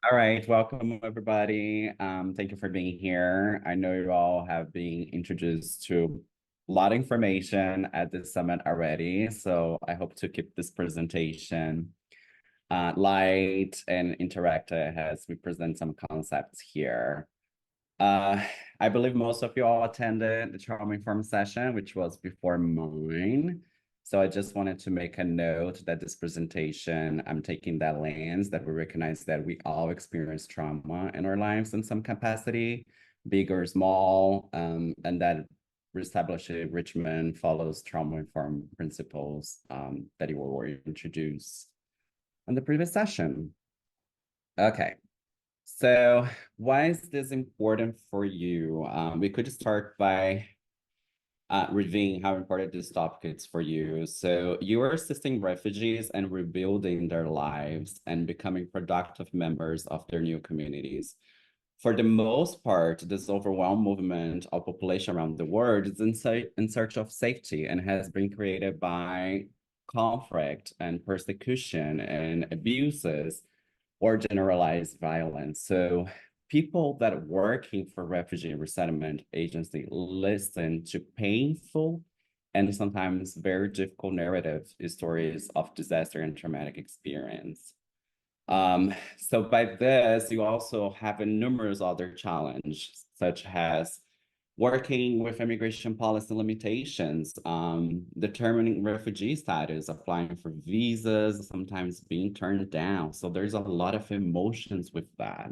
All right, welcome everybody. Thank you for being here. I know you all have been introduced to a lot of information at this summit already, so I hope to keep this presentation light and interactive as we present some concepts here. Uh, I believe most of you all attended the trauma informed session, which was before mine. So I just wanted to make a note that this presentation, I'm taking that lens that we recognize that we all experience trauma in our lives in some capacity, big or small, and that reestablishing enrichment follows trauma-informed principles that you were introduced in the previous session. Okay. So why is this important for you? We could start by reviewing how important this topic is for you. So you are assisting refugees and rebuilding their lives and becoming productive members of their new communities. For the most part, this overwhelming movement of population around the world is in search of safety and has been created by conflict and persecution and abuses or generalized violence. So people that are working for refugee resettlement agency listen to painful and sometimes very difficult narrative stories of disaster and traumatic experience. So by this, you also have a numerous other challenges, such as working with immigration policy limitations, determining refugee status, applying for visas, sometimes being turned down. So there's a lot of emotions with that.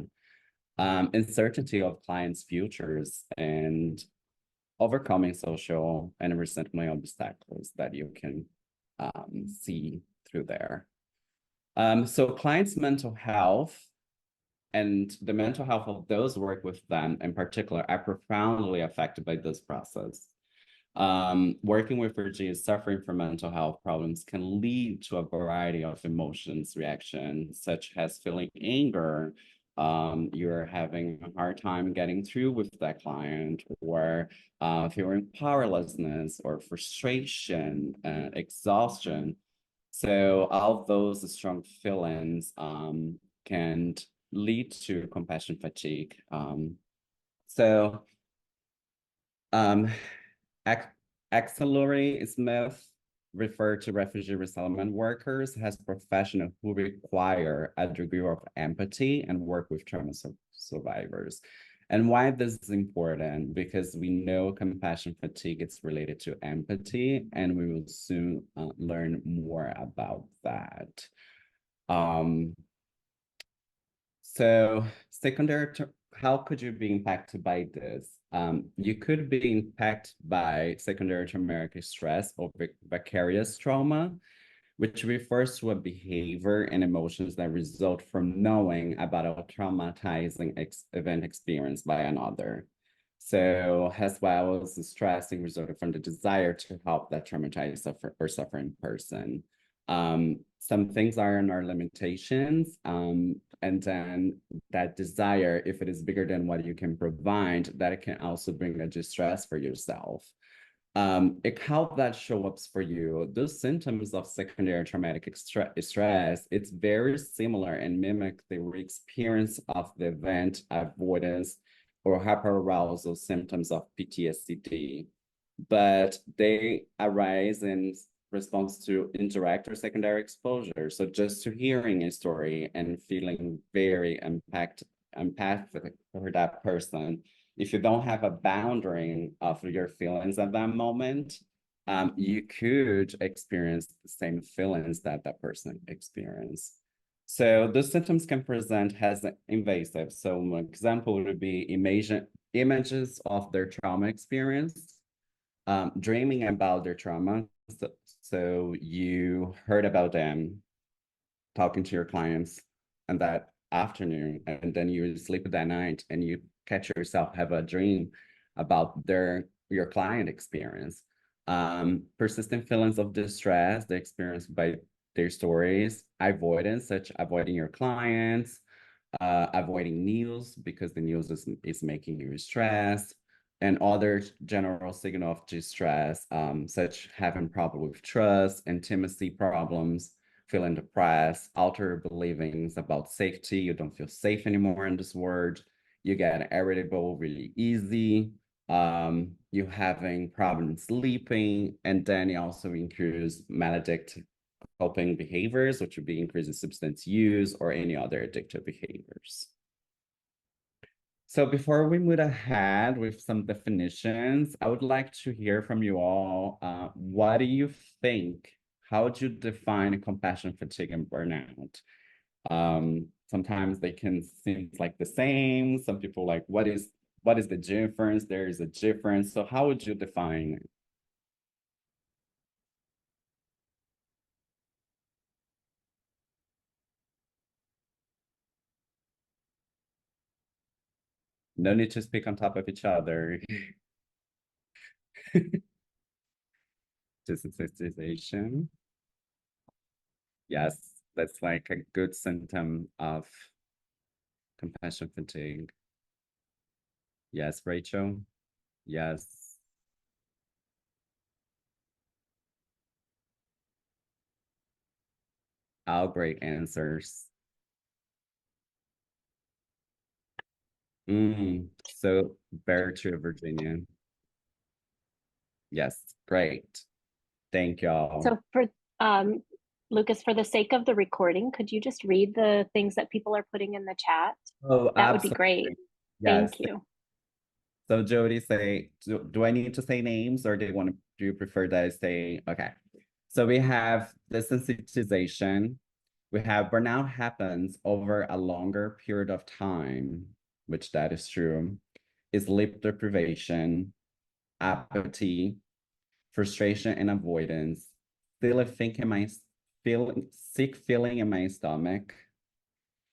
Uncertainty of clients' futures and overcoming social and resettlement obstacles that you can see through there. So clients' mental health and the mental health of those who work with them in particular are profoundly affected by this process. Working with refugees suffering from mental health problems can lead to a variety of emotions, reactions, such as feeling anger, you're having a hard time getting through with that client, or feeling powerlessness or frustration, exhaustion. So all those strong feelings can lead to compassion fatigue. So um, Axelori Smith referred to refugee resettlement workers as professionals who require a degree of empathy and work with trauma survivors. And why this is important, because we know compassion fatigue is related to empathy, and we will soon learn more about that. Um, so secondary, how could you be impacted by this? You could be impacted by secondary traumatic stress or vicarious trauma, which refers to a behavior and emotions that result from knowing about a traumatizing event experienced by another. So as well as the stressing resulted from the desire to help that traumatized or suffering person. Some things are in our limitations, and then that desire, if it is bigger than what you can provide, that it can also bring a distress for yourself. How that show up for you, those symptoms of secondary traumatic stress, it's very similar and mimic the experience of the event avoidance or hyperarousal symptoms of PTSD, but they arise in response to indirect or secondary exposure. So just to hearing a story and feeling very empathic for that person, if you don't have a boundary of your feelings at that moment, you could experience the same feelings that that person experienced. So the symptoms can present as invasive. So an example would be images of their trauma experience, dreaming about their trauma. So you heard about them talking to your clients and that afternoon, and then you sleep that night and you catch yourself have a dream about your client experience. Persistent feelings of distress they experienced by their stories, avoidance, such avoiding your clients, avoiding news because the news is making you stressed, and other general signal of distress, such having problem with trust, intimacy problems, feeling depressed, alter beliefs about safety. You don't feel safe anymore in this world. You get irritable really easy. You having problems sleeping, and then you also increase maladictive coping behaviors, which would be increasing substance use or any other addictive behaviors. So before we move ahead with some definitions, I would like to hear from you all. What do you think? How would you define compassion fatigue and burnout? Sometimes they can seem like the same. Some people like, what is the difference? There is a difference. So how would you define it? No need to speak on top of each other. Desensitization. Yes, that's like a good symptom of compassion fatigue. Yes, Rachel. Yes. All great answers. So very true, Virginia. Yes, great. Thank y'all. So for Lucas, for the sake of the recording, could you just read the things that people are putting in the chat? Oh, That would be great. absolutely. Yes. Thank you. So Jody say, do I need to say names or do you prefer that I say, okay. So we have desensitization. We have burnout happens over a longer period of time, which that is true. Is sleep deprivation, apathy, frustration and avoidance, sick feeling in my stomach,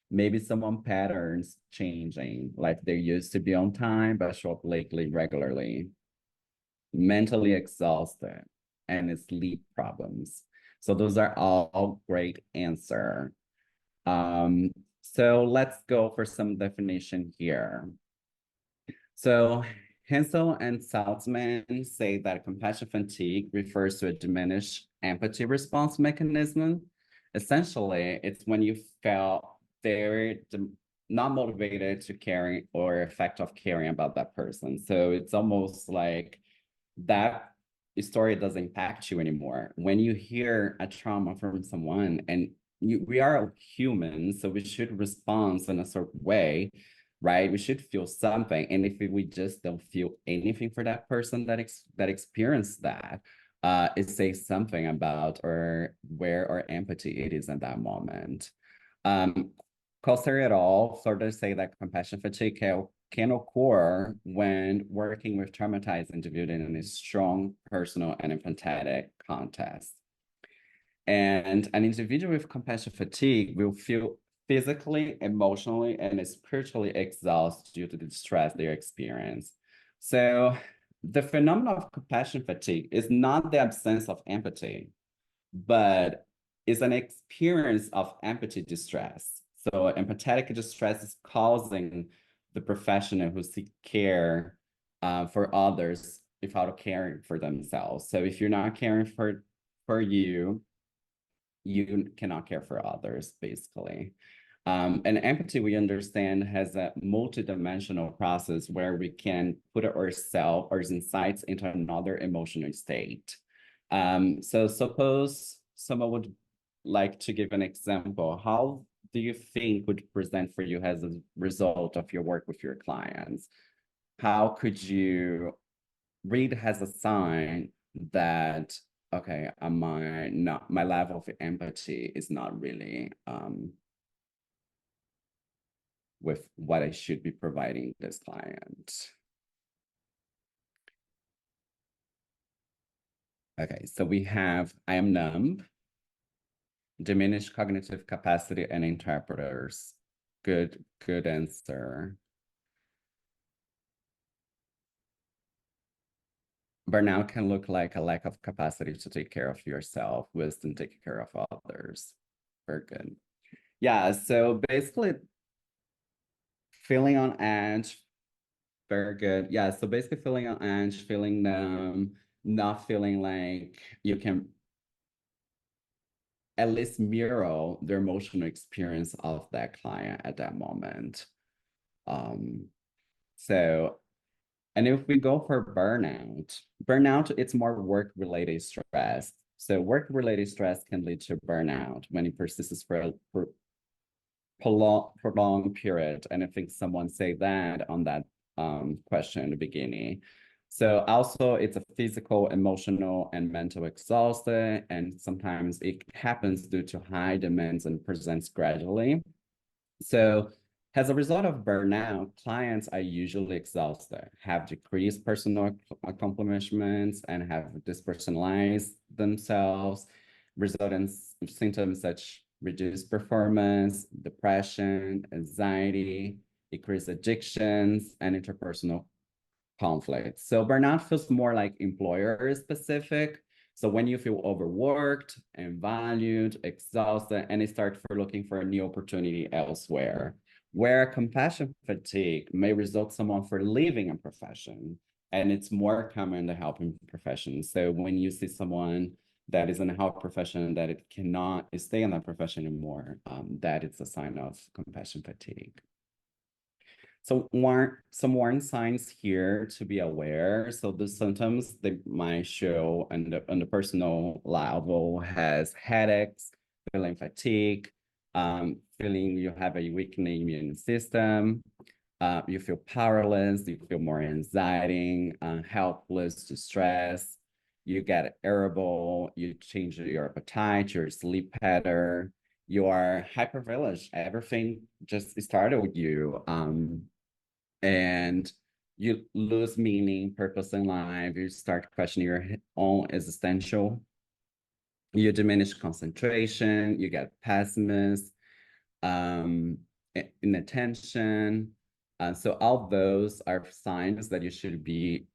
maybe someone patterns changing, like they used to be on time, but show up lately regularly, mentally exhausted, and sleep problems. So those are all great answer. So let's go for some definition here. So Hensel and Saltzman say that compassion fatigue refers to a diminished empathy response mechanism. Essentially, it's when you feel very not motivated to caring or effect of caring about that person. So it's almost like that story doesn't impact you anymore. When you hear a trauma from someone, and we are humans, so we should respond in a certain way, right? We should feel something. And if we just don't feel anything for that person that experienced that, it says something about or where our empathy it is at that moment. Coster et al. Further say that compassion fatigue can occur when working with traumatized individuals in a strong personal and empathetic context. And an individual with compassion fatigue will feel physically, emotionally, and spiritually exhausted due to the stress they experience. So the phenomenon of compassion fatigue is not the absence of empathy, but is an experience of empathy distress. So empathetic distress is causing the professional who seek care for others without caring for themselves. So if you're not caring for you, you cannot care for others, basically. And empathy, we understand, has a multidimensional process where we can put ourselves, our insights into another emotional state. So suppose someone would like to give an example. How do you think would present for you as a result of your work with your clients? How could you read as a sign that okay, my level of empathy is not really with what I should be providing this client. Okay, so we have I am numb, diminished cognitive capacity, and interpreters. Good answer. Burnout can look like a lack of capacity to take care of yourself, wisdom taking care of others. Very good. Yeah, so basically feeling on edge, very good. Yeah, so basically feeling on edge, feeling not feeling like you can at least mirror the emotional experience of that client at that moment. Um, so, and if we go for burnout, it's more work-related stress. So work-related stress can lead to burnout when it persists for a prolonged period. And I think someone said that on that question in the beginning. So also it's a physical, emotional, and mental exhaustion. And sometimes it happens due to high demands and presents gradually. So as a result of burnout, clients are usually exhausted, have decreased personal accomplishments, and have dispersonalized themselves, resulting in symptoms such reduced performance, depression, anxiety, increased addictions, and interpersonal conflicts. So burnout feels more like employer specific. So when you feel overworked and valued, exhausted, and you start for looking for a new opportunity elsewhere, where compassion fatigue may result someone for leaving a profession, and it's more common in the helping profession. So when you see someone that is in a health profession that it cannot stay in that profession anymore, that is a sign of compassion fatigue. So some warning signs here to be aware. So the symptoms they might show on the personal level has headaches, feeling fatigue, feeling you have a weakening immune system, you feel powerless, you feel more anxiety, helpless, distress, you get irritable, you change your appetite, your sleep pattern, you are hypervigilant. Everything just started with you. And you lose meaning, purpose in life. You start questioning your own existential. You diminish concentration. You get pessimist, um, inattention. So all those are signs that you should be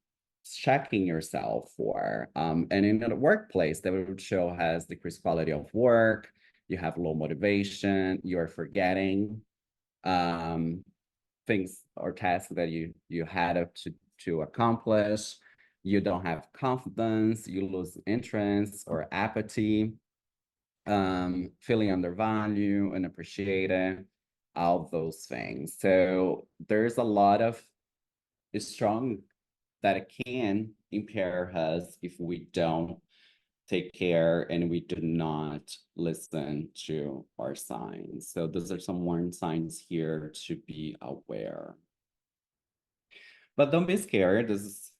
checking yourself for. And in the workplace, that would show has decreased quality of work. You have low motivation. You're forgetting. Um, things or tasks that you had to accomplish. You don't have confidence, you lose interest or apathy, feeling undervalued and appreciated, all those things. So there's a lot of strong that it can impair us if we don't take care and we do not listen to our signs. So those are some warning signs here to be aware. But don't be scared. This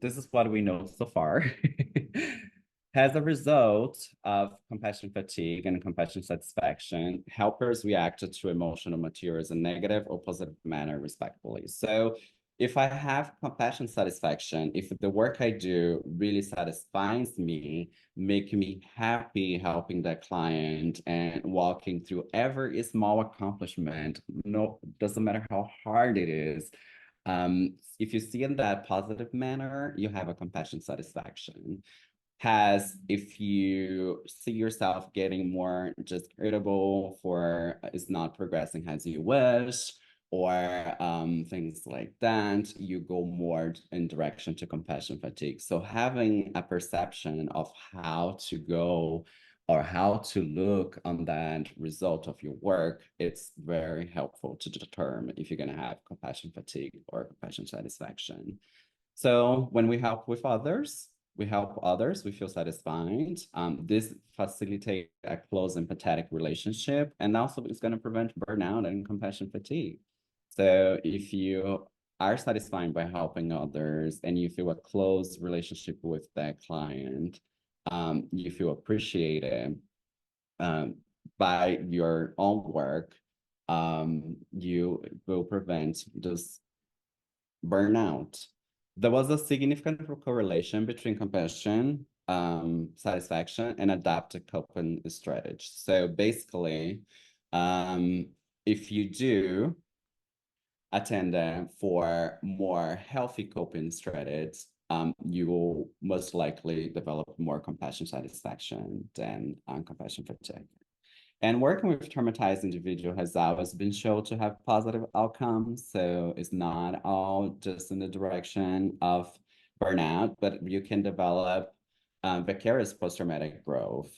is what we know so far. As a result of compassion fatigue and compassion satisfaction, helpers reacted to emotional materials in negative or positive manner, respectively. So if I have compassion satisfaction, if the work I do really satisfies me, make me happy helping that client and walking through every small accomplishment, no, doesn't matter how hard it is, if you see in that positive manner, you have a compassion satisfaction. Has if you see yourself getting more just irritable for it's not progressing as you wish, or things like that, you go more in direction to compassion fatigue. So having a perception of how to go or how to look on that result of your work, it's very helpful to determine if you're going to have compassion fatigue or compassion satisfaction. So when we help with others, we help others, we feel satisfied. This facilitates a close empathetic relationship, and also it's going to prevent burnout and compassion fatigue. So if you are satisfied by helping others and you feel a close relationship with that client, you feel appreciated um, by your own work, you will prevent this burnout. There was a significant correlation between compassion, satisfaction, and adaptive coping strategy. So basically, if you do attend for more healthy coping strategies, you will most likely develop more compassion satisfaction than compassion fatigue. And working with traumatized individual has always been shown to have positive outcomes. So it's not all just in the direction of burnout, but you can develop vicarious post-traumatic growth.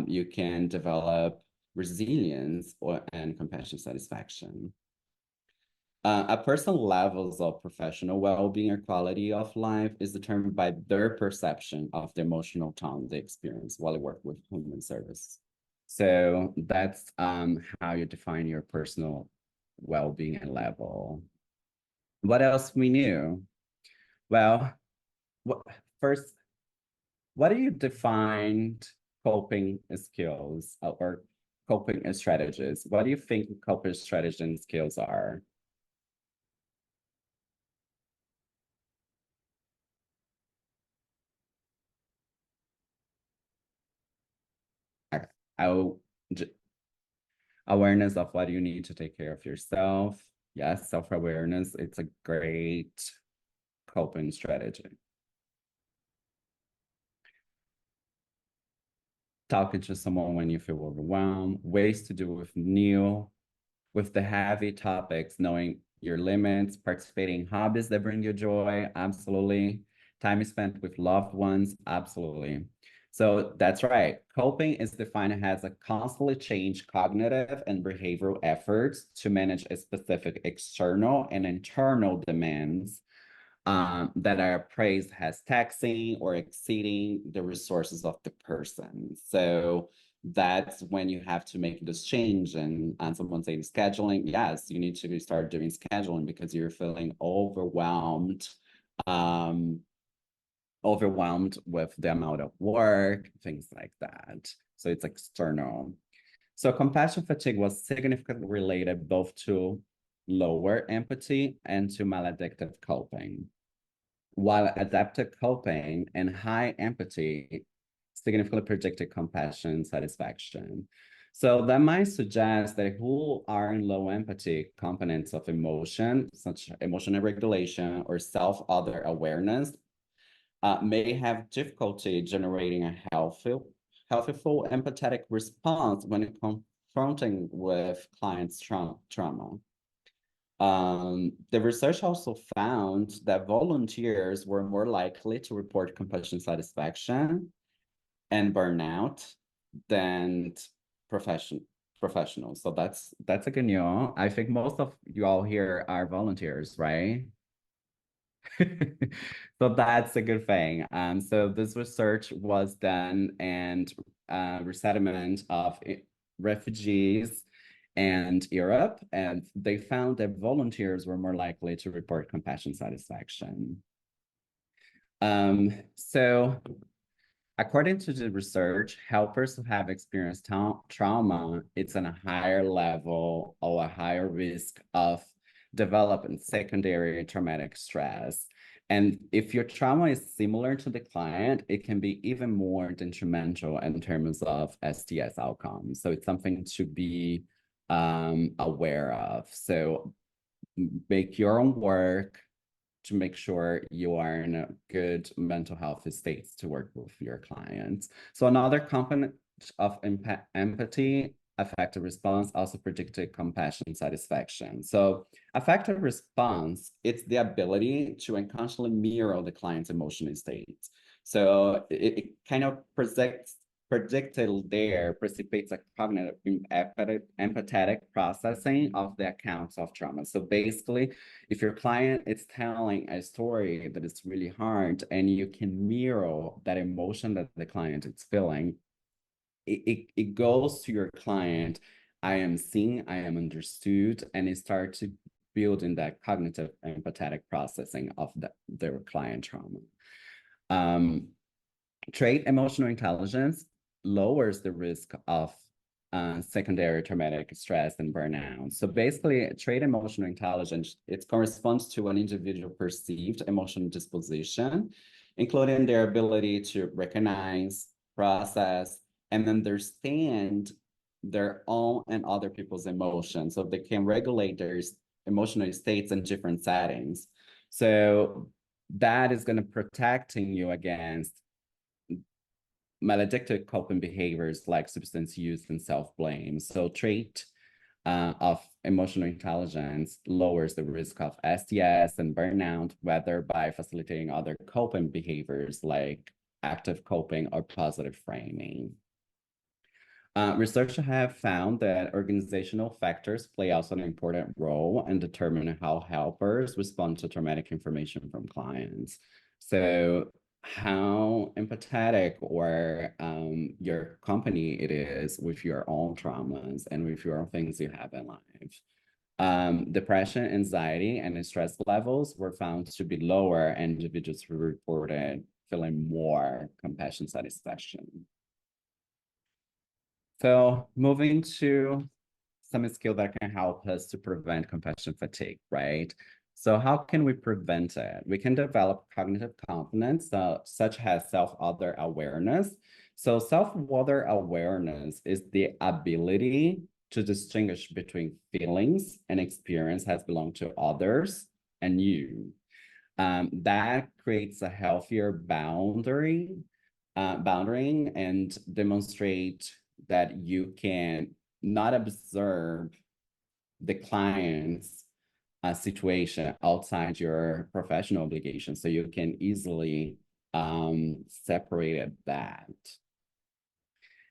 You can develop resilience and compassion satisfaction. A person's levels of professional well-being or quality of life is determined by their perception of the emotional tone they experience while they work with human service. So that's how you define your personal well-being and level. What else we knew? Well, what, first, what do you define coping skills or coping strategies? What do you think coping strategies and skills are? I, I'll awareness of what you need to take care of yourself. Yes, self-awareness, it's a great coping strategy. Talking to someone when you feel overwhelmed, ways to deal with the heavy topics, knowing your limits, participating in hobbies that bring you joy, absolutely. Time spent with loved ones, absolutely. So that's right. Coping is defined as a constantly change cognitive and behavioral efforts to manage a specific external and internal demands that are appraised as taxing or exceeding the resources of the person. So that's when you have to make this change. And someone saying scheduling, yes, you need to start doing scheduling because you're feeling um, overwhelmed with the amount of work, things like that. So it's external. So compassion fatigue was significantly related both to lower empathy and to maladaptive coping, while adaptive coping and high empathy significantly predicted compassion satisfaction. So that might suggest that who are in low empathy components of emotion, such emotional regulation or self-other awareness, may have difficulty generating a healthful empathetic response when confronting with clients' trauma. The research also found that volunteers were more likely to report compassion satisfaction and burnout than profession professionals. So that's a good news. I think most of you all here are volunteers, right? So that's a good thing. So this research was done and resettlement of refugees and Europe, and they found that volunteers were more likely to report compassion satisfaction. So according to the research, helpers who have experienced trauma, it's on a higher level or a higher risk of developing secondary traumatic stress. And if your trauma is similar to the client, it can be even more detrimental in terms of STS outcomes. So it's something to be aware of. So make your own work to make sure you are in a good mental health states to work with your clients. So another component of empathy, affective response, also predicted compassion satisfaction. So affective response, it's the ability to unconsciously mirror the client's emotional states. So it kind of predicted there precipitates a cognitive empathetic processing of the accounts of trauma. So basically, if your client is telling a story that is really hard and you can mirror that emotion that the client is feeling, it goes to your client. I am seen, I am understood, and it starts to build in that cognitive empathetic processing of their client trauma. Trait emotional intelligence lowers the risk of secondary traumatic stress and burnout. So basically, trait emotional intelligence, it corresponds to an individual perceived emotional disposition, including their ability to recognize, process, and understand their own and other people's emotions. So they can regulate their emotional states in different settings. So that is going to protecting you against maladaptive coping behaviors like substance use and self-blame. So trait of emotional intelligence lowers the risk of STS and burnout, whether by facilitating other coping behaviors like active coping or positive framing. Research have found that organizational factors play also an important role in determining how helpers respond to traumatic information from clients. So how empathetic or your company it is with your own traumas and with your own things you have in life. Depression, anxiety, and stress levels were found to be lower, and individuals who reported feeling more compassion satisfaction. So moving to some skill that can help us to prevent compassion fatigue, right? So how can we prevent it? We can develop cognitive competence, such as self-other awareness. So self-other awareness is the ability to distinguish between feelings and experience has belonged to others and you. That creates a healthier boundary and demonstrate that you can not observe the client's situation outside your professional obligation. So you can easily separate that.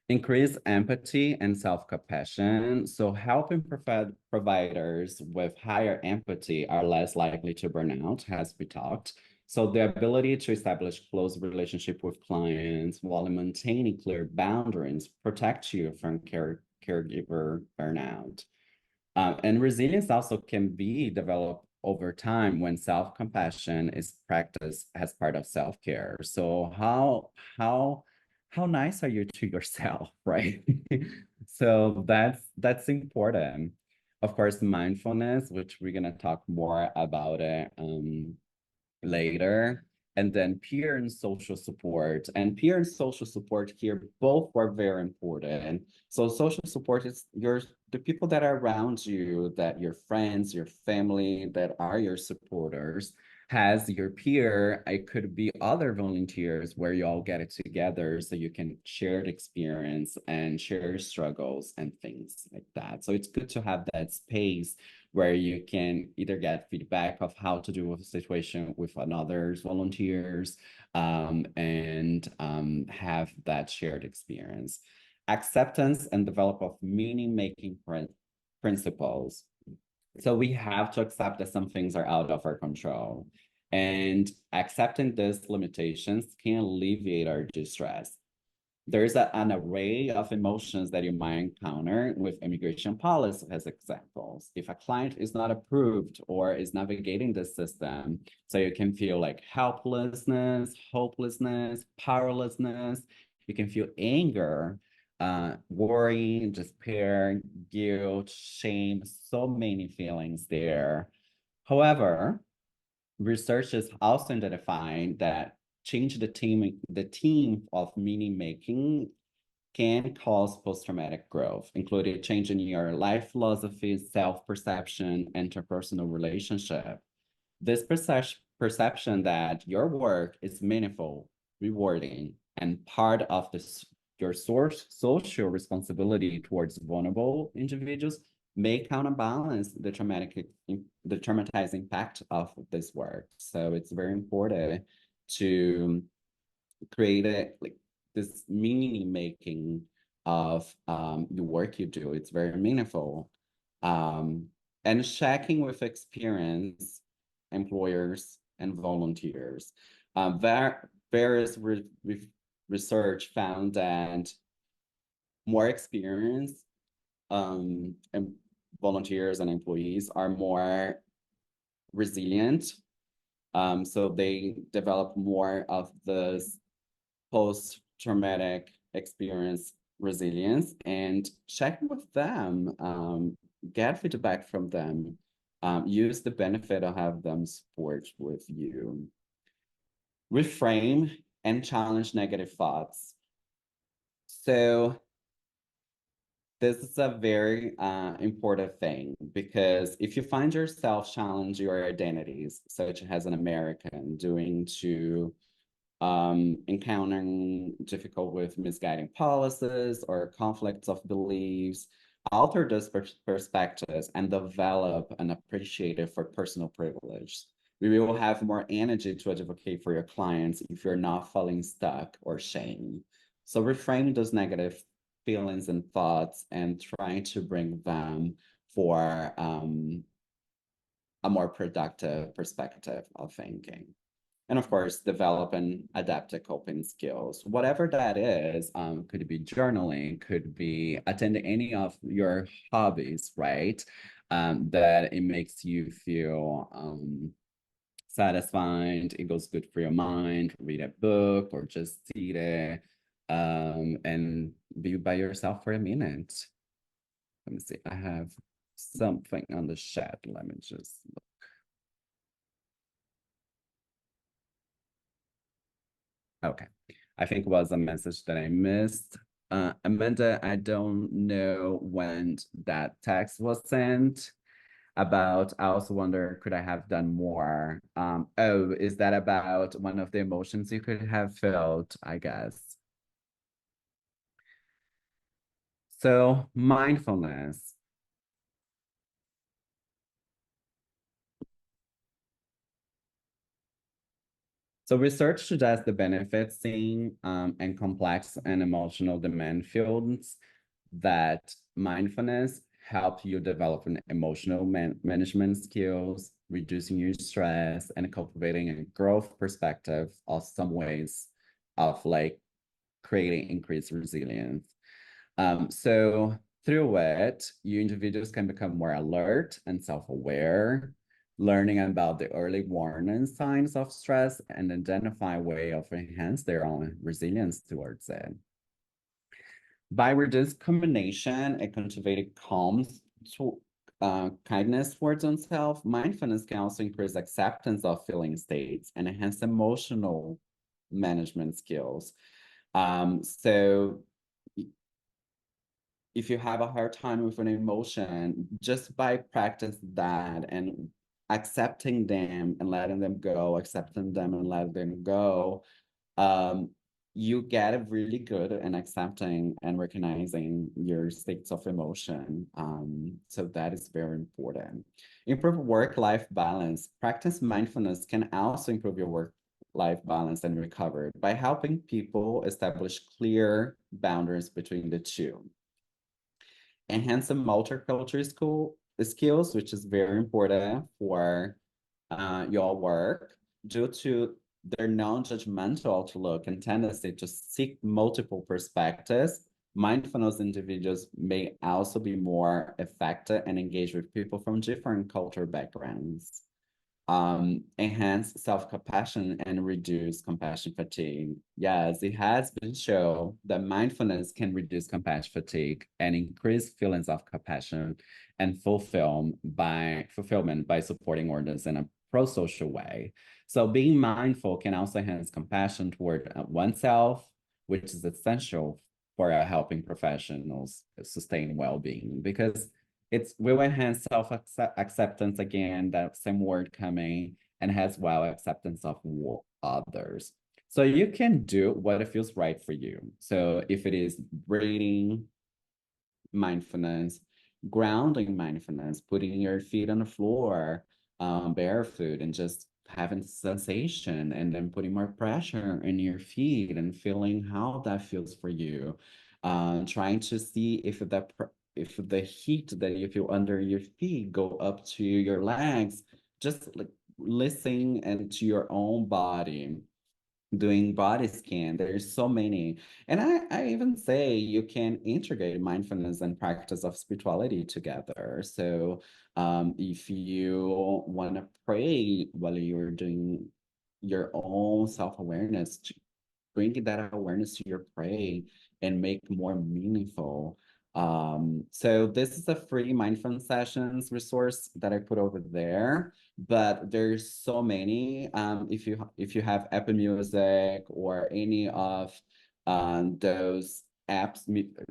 Increase empathy and self-compassion. So helping providers with higher empathy are less likely to burn out, as we talked. So the ability to establish close relationship with clients while maintaining clear boundaries protects you from caregiver burnout. And resilience also can be developed over time when self-compassion is practiced as part of self-care. So how nice are you to yourself, right? So that's important. Of course, mindfulness, which we're gonna talk more about it later, and then peer and social support. And peer and social support here both are very important. So social support is the people that are around you, that your friends, your family, that are your supporters. Has your peer, it could be other volunteers where you all get it together so you can share the experience and share struggles and things like that. So it's good to have that space where you can either get feedback of how to deal with a situation with another's volunteers and have that shared experience. Acceptance and develop of meaning-making principles. So we have to accept that some things are out of our control. And accepting these limitations can alleviate our distress. There's an array of emotions that you might encounter with immigration policy as examples. If a client is not approved or is navigating the system, so you can feel like helplessness, hopelessness, powerlessness. You can feel anger, worry, despair, guilt, shame, so many feelings there. However, research is also identifying that change the team of meaning making can cause post-traumatic growth, including changing your life philosophy, self-perception, interpersonal relationship. This perception that your work is meaningful, rewarding, and part of your social responsibility towards vulnerable individuals may counterbalance the traumatizing impact of this work. So it's very important to create this meaning making of the work you do. It's very meaningful. And checking with experience employers and volunteers. Various research found that more experienced and volunteers and employees are more resilient. So they develop more of this post-traumatic experience resilience, and check with them, get feedback from them, use the benefit of have them support with you. Reframe and challenge negative thoughts. So this is a very important thing, because if you find yourself challenge your identities, such as an American, encountering difficult with misguiding policies or conflicts of beliefs, alter those perspectives and develop an appreciation for personal privilege. You will have more energy to advocate for your clients if you're not feeling stuck or shame. So reframe those negative feelings and thoughts and try to bring them for a more productive perspective of thinking. And of course, develop and adaptive coping skills. Whatever that is, could be journaling, could be attending any of your hobbies, right? That it makes you feel satisfied, it goes good for your mind, read a book or just sit there and be by yourself for a minute. Let me see, I have something on the chat. Let me just look. Okay. I think it was a message that I missed. Amanda, I don't know when that text was sent about, I also wonder, could I have done more? Oh, is that about one of the emotions you could have felt, I guess. So mindfulness. So research suggests the benefits seen in complex and emotional demand fields that mindfulness help you develop an emotional management skills, reducing your stress, and cultivating a growth perspective of some ways of like creating increased resilience. So through it, you individuals can become more alert and self-aware, learning about the early warning signs of stress and identify a way of enhance their own resilience towards it. By reduced combination and cultivating calm to kindness towards oneself, mindfulness can also increase acceptance of feeling states and enhance emotional management skills. So if you have a hard time with an emotion, just by practice that and accepting them and letting them go, accepting them and letting them go, um, you get really good at accepting and recognizing your states of emotion. So that is very important. Improve work-life balance. Practice mindfulness can also improve your work-life balance and recovery by helping people establish clear boundaries between the two. Enhance the multicultural skills, which is very important for your work due to their non-judgmental outlook and tendency to seek multiple perspectives. Mindfulness individuals may also be more effective and engage with people from different cultural backgrounds. Enhance self-compassion and reduce compassion fatigue. Yes, it has been shown that mindfulness can reduce compassion fatigue and increase feelings of compassion and fulfillment by supporting others in a pro-social way. So being mindful can also enhance compassion toward oneself, which is essential for helping professionals sustain well-being because it's will enhance self-acceptance again, that same word coming, and as well acceptance of others. So you can do what it feels right for you. So if it is breathing mindfulness, grounding mindfulness, putting your feet on the floor, barefoot, and just having sensation, and then putting more pressure in your feet and feeling how that feels for you. Trying to see if the heat that you feel under your feet go up to your legs, just like listening and to your own body, doing body scan. There's so many. And I even say you can integrate mindfulness and practice of spirituality together. So if you want to pray while you're doing your own self-awareness, bring that awareness to your pray and make more meaningful. So this is a free mindfulness sessions resource that I put over there, but there's so many. If you have Apple Music or any of those apps,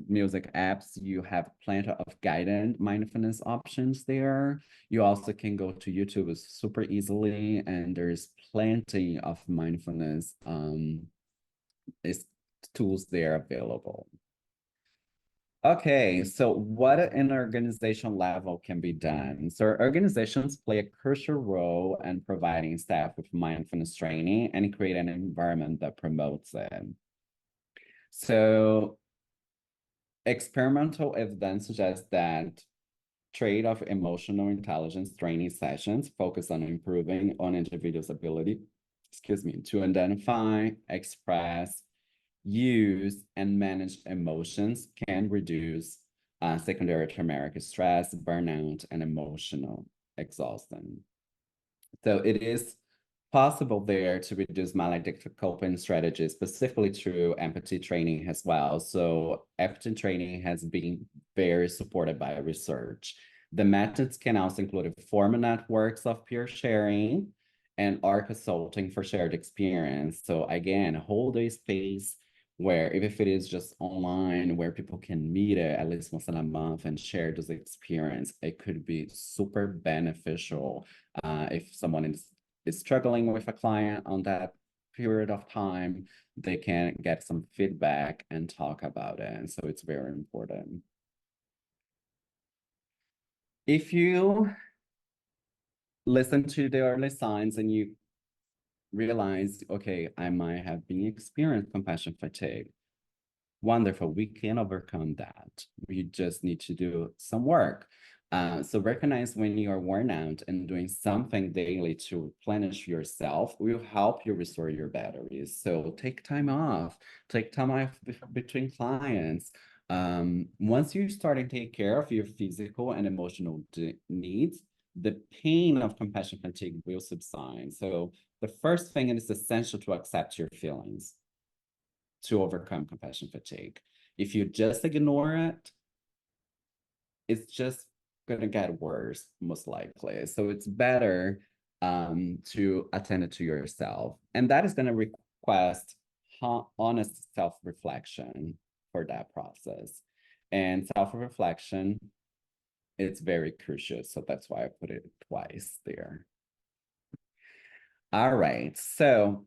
music apps, you have plenty of guided mindfulness options there. You also can go to YouTube super easily, and there's plenty of mindfulness is tools there available. Okay, so what at an organization level can be done? So organizations play a crucial role in providing staff with mindfulness training and create an environment that promotes it. So experimental evidence suggests that trade of emotional intelligence training sessions focus on improving on individuals' ability, to identify, express, use, and manage emotions can reduce secondary traumatic stress, burnout, and emotional exhaustion. So it is possible there to reduce maladaptive coping strategies, specifically through empathy training as well. So empathy training has been very supported by research. The methods can also include formal networks of peer sharing and are consulting for shared experience. So again, hold a space where if it is just online, where people can meet it at least once in a month and share this experience, it could be super beneficial if someone is struggling with a client on that period of time, they can get some feedback and talk about it. And so it's very important. If you listen to the early signs and you realize, okay, I might have been experiencing compassion fatigue. Wonderful. We can overcome that. We just need to do some work. So recognize when you are worn out and doing something daily to replenish yourself will help you restore your batteries. So take time off between clients. Once you start to take care of your physical and emotional needs, the pain of compassion fatigue will subside. So the first thing, it is essential to accept your feelings to overcome compassion fatigue. If you just ignore it, it's just going to get worse, most likely. So it's better to attend it to yourself. And that is going to request honest self-reflection for that process. And self-reflection, it's very crucial. So that's why I put it twice there. All right. So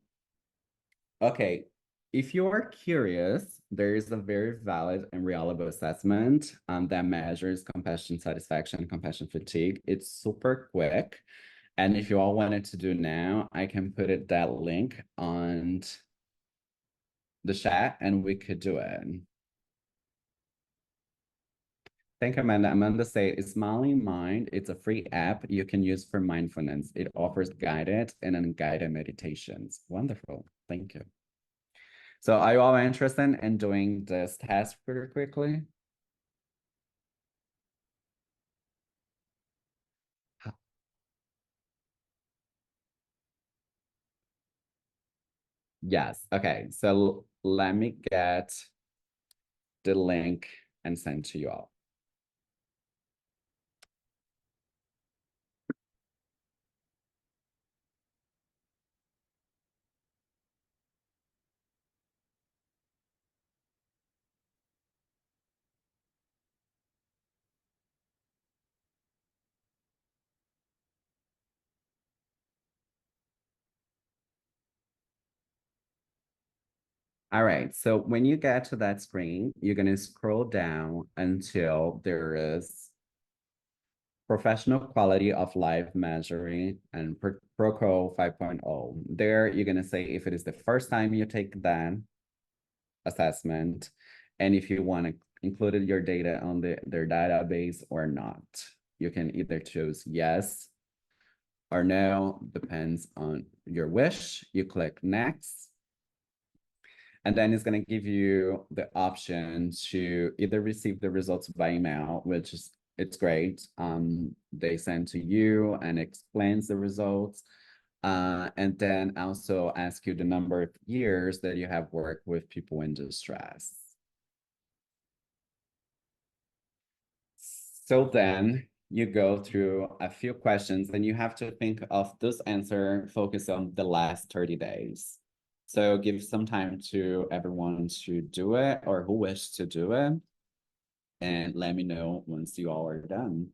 okay, if you are curious, there is a very valid and reliable assessment that measures compassion satisfaction and compassion fatigue. It's super quick. And if you all wanted to do now, I can put that link on the chat and we could do it. Thank you, Amanda. Amanda said, Smiling Mind, it's a free app you can use for mindfulness. It offers guided and unguided meditations. Wonderful. Thank you. So are you all interested in doing this test pretty quickly? Yes. Okay. So let me get the link and send to you all. All right. So when you get to that screen, you're going to scroll down until there is professional quality of life measuring and Proco 5.0. There, you're going to say if it is the first time you take that assessment and if you want to include your data on their database or not. You can either choose yes or no, depends on your wish. You click next. And then it's going to give you the option to either receive the results by email, which is it's great. They send to you and explains the results. And then also ask you the number of years that you have worked with people in distress. So then you go through a few questions and you have to think of this answer, focus on the last 30 days. So give some time to everyone to do it or who wish to do it. And let me know once you all are done.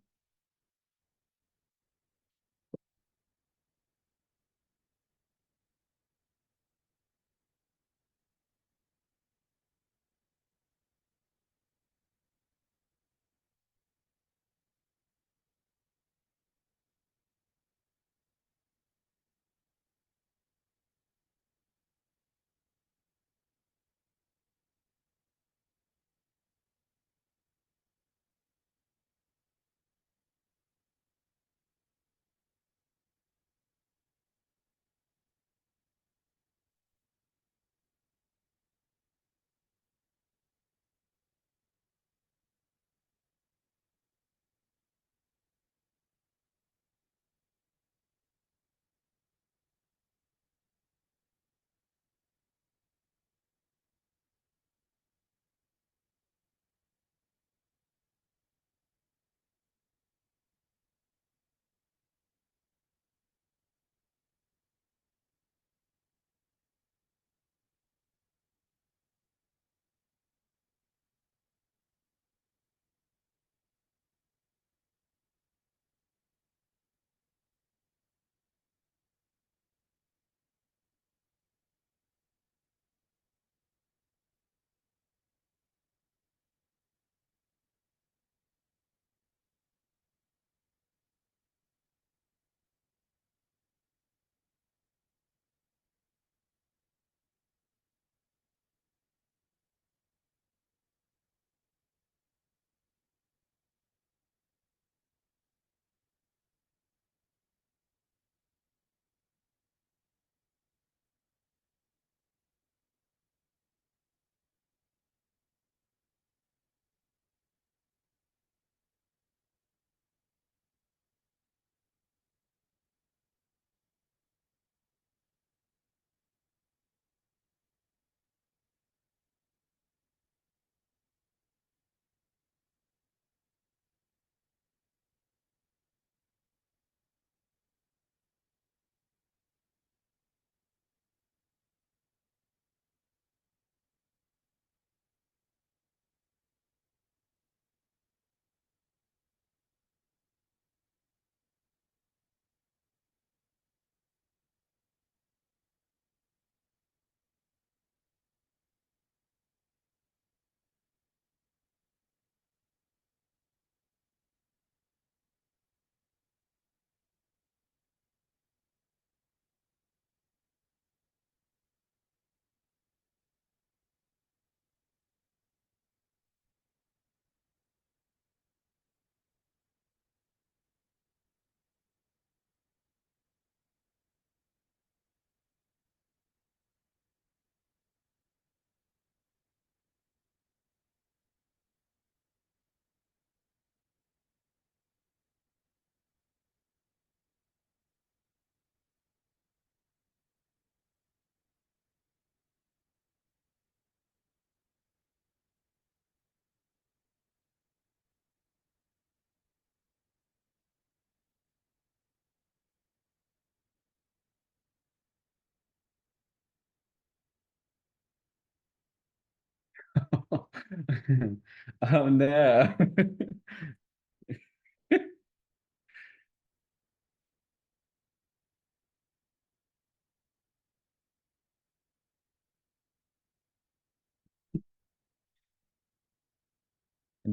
Oh no.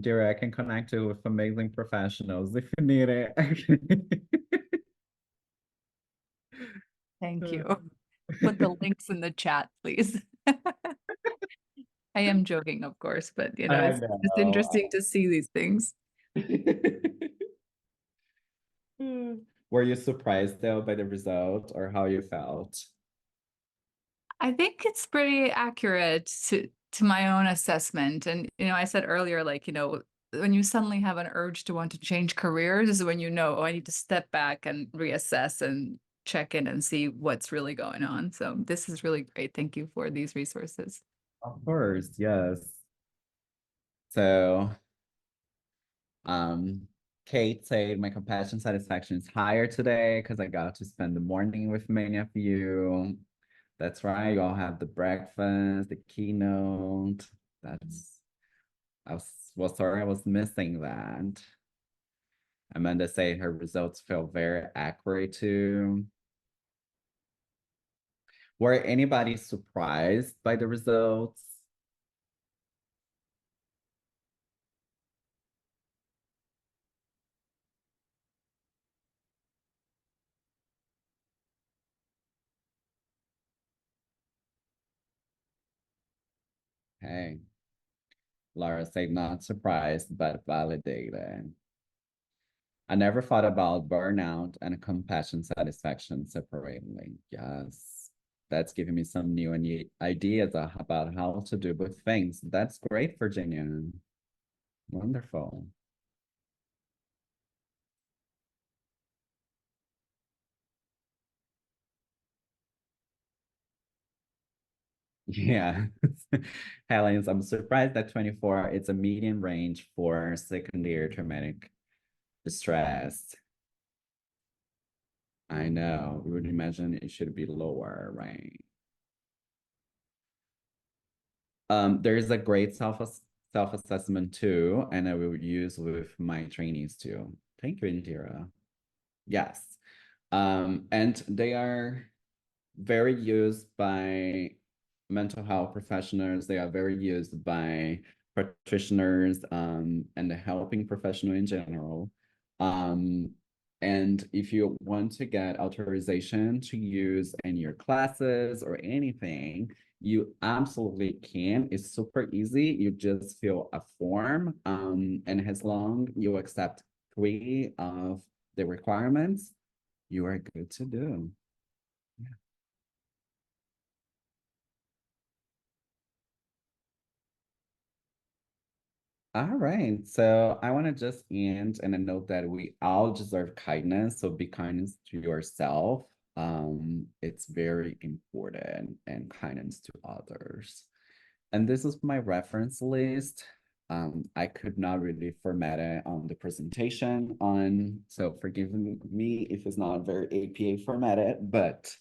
Dear, I can connect you with amazing professionals if you need it. Thank you. Put the links in the chat, please. I am joking, of course, but I it's just interesting to see these things. Were you surprised though by the result or how you felt? I think it's pretty accurate to my own assessment. And I said earlier, like, when you suddenly have an urge to want to change careers is when oh, I need to step back and reassess and check in and see what's really going on. So this is really great. Thank you for these resources. Of course, yes. So, Kate said my compassion satisfaction is higher today because I got to spend the morning with many of you. That's right, you all have the breakfast, the keynote. I was sorry I was missing that. Amanda said her results feel very accurate too. Were anybody surprised by the results? Hey, Laura said not surprised, but validated. I never thought about burnout and compassion satisfaction separately. Yes, that's giving me some new ideas about how to do both things. That's great, Virginia. Wonderful. Yeah. Helens, I'm surprised that 24 is a median range for secondary traumatic stress. I know. We would imagine it should be lower, right? There is a great self-assessment too, and I will use with my trainees too. Thank you, Indira. Yes. And they are very used by mental health professionals. They are very used by practitioners and the helping professional in general. Um, and if you want to get authorization to use in your classes or anything, you absolutely can. It's super easy. You just fill a form, and as long you accept 3 of the requirements, you are good to do. All right. So I want to just end and a note that we all deserve kindness. So be kindness to yourself. It's very important, and kindness to others. And this is my reference list. I could not really format it on the presentation so forgive me if it's not very APA formatted, but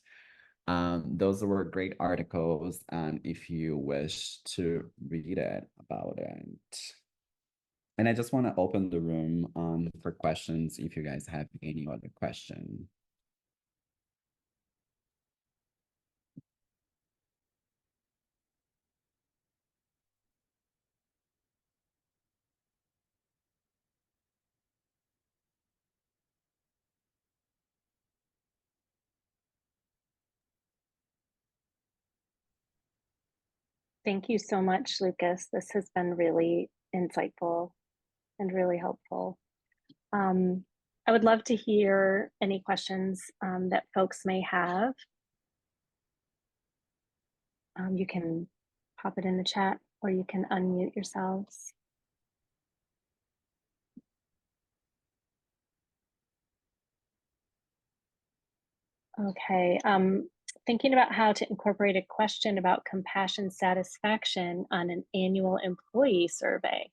those were great articles. And if you wish to read it about it. And I just want to open the room for questions if you guys have any other question. Thank you so much, Lucas. This has been really insightful and really helpful. I would love to hear any questions that folks may have. You can pop it in the chat or you can unmute yourselves. Okay, thinking about how to incorporate a question about compassion satisfaction on an annual employee survey.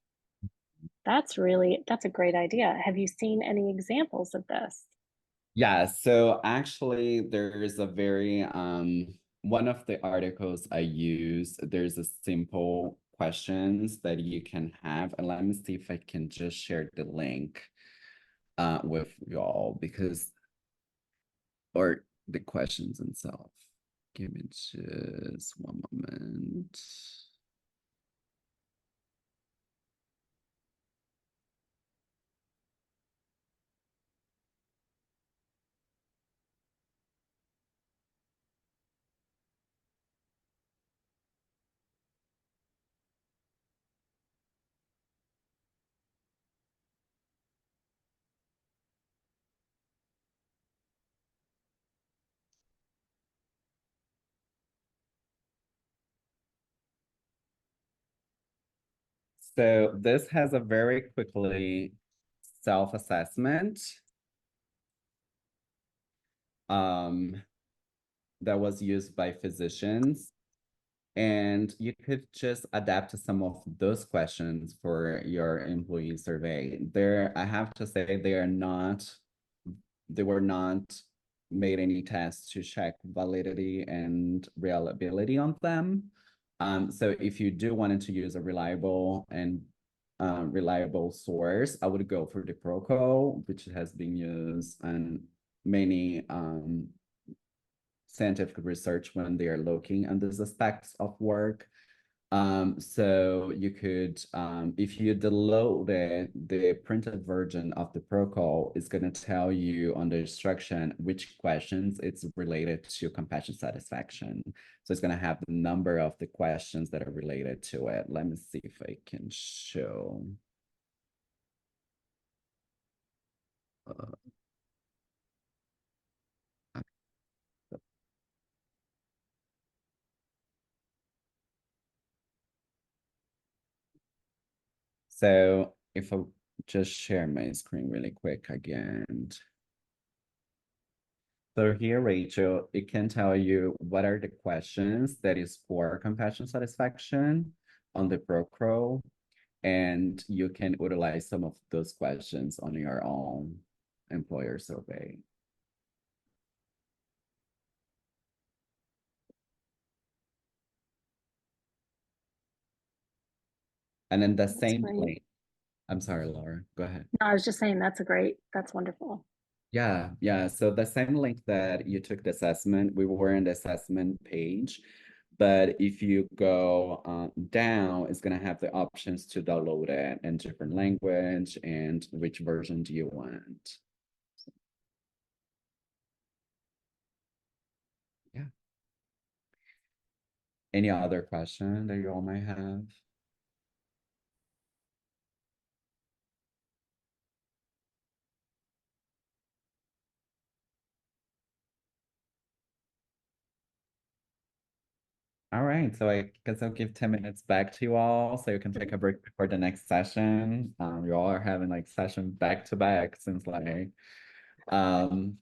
That's a great idea. Have you seen any examples of this? Yeah, so actually there's a very one of the articles I use, there's a simple questions that you can have. And let me see if I can just share the link with y'all, because, or the questions themselves. Give me just one moment. So this has a very quickly self-assessment that was used by physicians. And you could just adapt to some of those questions for your employee survey. I have to say, they were not made any tests to check validity and reliability on them. So if you do wanted to use a reliable source, I would go for the Proco, which has been used in many scientific research when they are looking at these aspects of work. So you could, if you download the printed version of the protocol, it's going to tell you on the instruction which questions it's related to compassion satisfaction. So it's going to have the number of the questions that are related to it. Let me see if I can show. So if I just share my screen really quick again. So here, Rachel, it can tell you what are the questions that is for compassion satisfaction on the ProCrow, and you can utilize some of those questions on your own employer survey. And then the same link. I'm sorry, Laura, go ahead. No, I was just saying that's wonderful. Yeah. So the same link that you took the assessment, we were in the assessment page, but if you go down, it's gonna have the options to download it in different language and which version do you want. Yeah. Any other question that you all might have? All right, so I guess I'll give 10 minutes back to you all so you can take a break for the next session. You all are having like session back to back since like,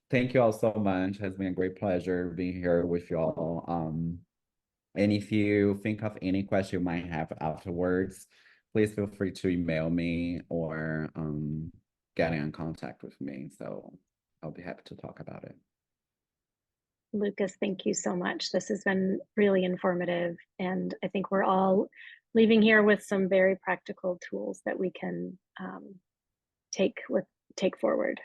thank you all so much. It has been a great pleasure being here with you all. And if you think of any question you might have afterwards, please feel free to email me or get in contact with me. So I'll be happy to talk about it. Lucas, thank you so much. This has been really informative, and I think we're all leaving here with some very practical tools that we can take forward.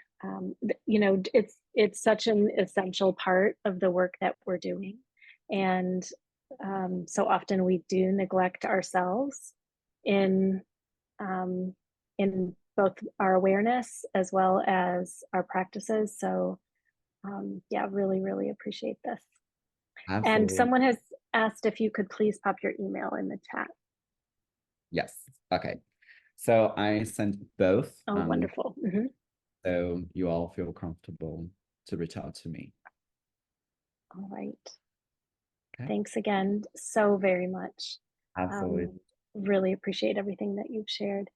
You know, it's such an essential part of the work that we're doing, and so often we do neglect ourselves in both our awareness as well as our practices. So yeah, really appreciate this. Absolutely. And someone has asked if you could please pop your email in the chat. Yes. Okay. So I sent both. Oh, wonderful. Mm-hmm. So you all feel comfortable to reach out to me. All right. Okay. Thanks again so very much. Absolutely. Really appreciate everything that you've shared.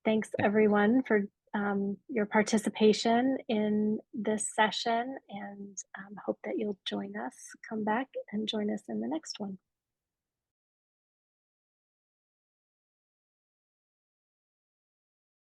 Thanks everyone for your participation in this session, and hope that you'll join us, come back and join us in the next one.